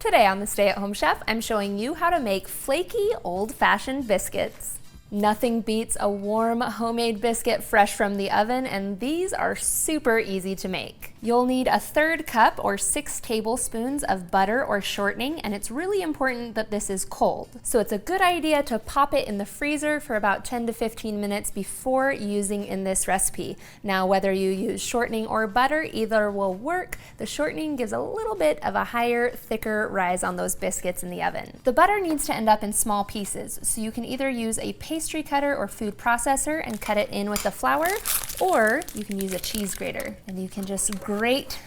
Today on the Stay at Home Chef, I'm showing you how to make flaky old fashioned biscuits. Nothing beats a warm homemade biscuit fresh from the oven, and these are super easy to make. You'll need a 1/3 cup or 6 tablespoons of butter or shortening, and it's really important that this is cold. So it's a good idea to pop it in the freezer for about 10 to 15 minutes before using in this recipe. Now, whether you use shortening or butter, either will work. The shortening gives a little bit of a higher, thicker rise on those biscuits in the oven. The butter needs to end up in small pieces, so you can either use a pastry cutter or food processor and cut it in with the flour, or you can use a cheese grater and you can just grate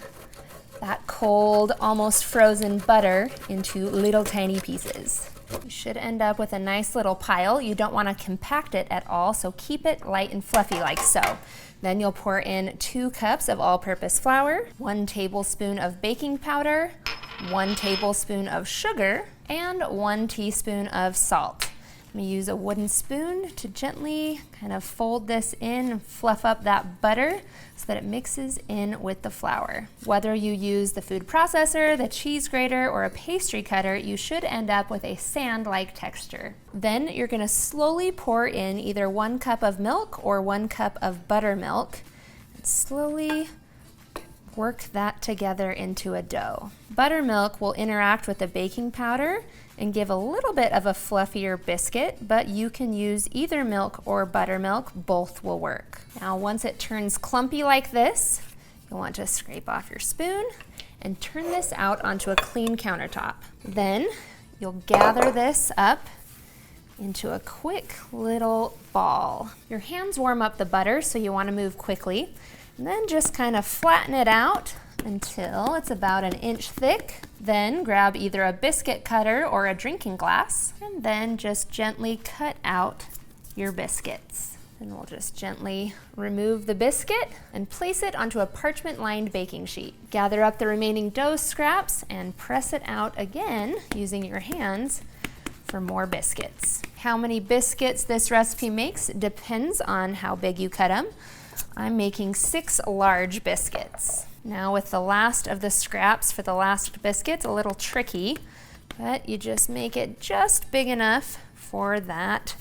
that cold, almost frozen butter into little tiny pieces. You should end up with a nice little pile. You don't want to compact it at all, so keep it light and fluffy like so. Then you'll pour in 2 cups of all-purpose flour, 1 tablespoon of baking powder, 1 tablespoon of sugar, and 1 teaspoon of salt. I'm going to use a wooden spoon to gently kind of fold this in and fluff up that butter so that it mixes in with the flour. Whether you use the food processor, the cheese grater, or a pastry cutter, you should end up with a sand-like texture. Then you're going to slowly pour in either 1 cup of milk or 1 cup of buttermilk and slowly work that together into a dough. Buttermilk will interact with the baking powder and give a little bit of a fluffier biscuit, but you can use either milk or buttermilk, both will work. Now once it turns clumpy like this, you'll want to scrape off your spoon and turn this out onto a clean countertop. Then you'll gather this up into a quick little ball. Your hands warm up the butter, so you want to move quickly, and then just kind of flatten it out until it's about 1 inch thick. Then grab either a biscuit cutter or a drinking glass, and then just gently cut out your biscuits. And we'll just gently remove the biscuit and place it onto a parchment-lined baking sheet. Gather up the remaining dough scraps and press it out again using your hands for more biscuits. How many biscuits this recipe makes depends on how big you cut them. I'm making 6 large biscuits. Now with the last of the scraps for the last biscuits, a little tricky, but you just make it just big enough for that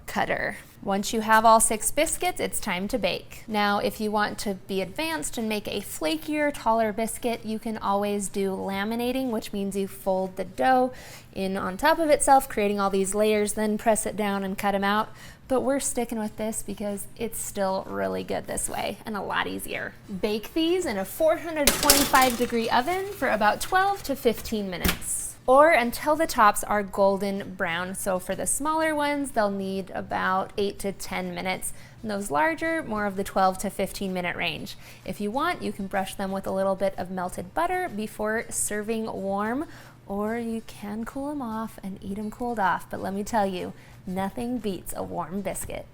cutter. Once you have all 6 biscuits, it's time to bake. Now, if you want to be advanced and make a flakier, taller biscuit, you can always do laminating, which means you fold the dough in on top of itself, creating all these layers, then press it down and cut them out. But we're sticking with this because it's still really good this way and a lot easier. Bake these in a 425-degree oven for about 12 to 15 minutes. Or until the tops are golden brown. So for the smaller ones, they'll need about 8 to 10 minutes. And those larger, more of the 12 to 15 minute range. If you want, you can brush them with a little bit of melted butter before serving warm, or you can cool them off and eat them cooled off. But let me tell you, nothing beats a warm biscuit.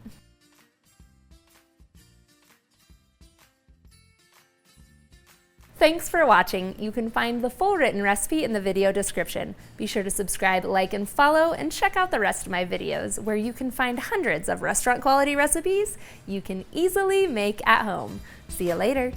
Thanks for watching. You can find the full written recipe in the video description. Be sure to subscribe, like, and follow, and check out the rest of my videos where you can find hundreds of restaurant quality recipes you can easily make at home. See you later.